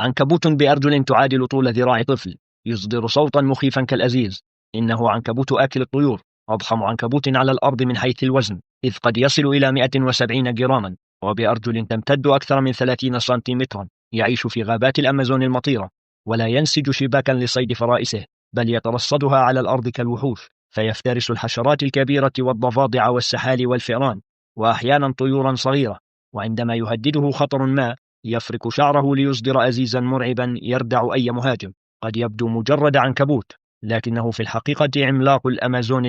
عنكبوت بأرجل تعادل طول ذراع طفل، يصدر صوتا مخيفا كالأزيز. إنه عنكبوت آكل الطيور، أضخم عنكبوت على الأرض من حيث الوزن، إذ قد يصل إلى 170 جراما، وبأرجل تمتد أكثر من 30 سنتيمترا. يعيش في غابات الأمازون المطيرة، ولا ينسج شباكا لصيد فرائسه، بل يترصدها على الأرض كالوحوش، فيفترس الحشرات الكبيرة والضفادع والسحالي والفئران، وأحيانا طيورا صغيرة. وعندما يهدده خطر ما، يفرك شعره ليصدر أزيزا مرعبا يردع أي مهاجم. قد يبدو مجرد عنكبوت، لكنه في الحقيقة عملاق الأمازون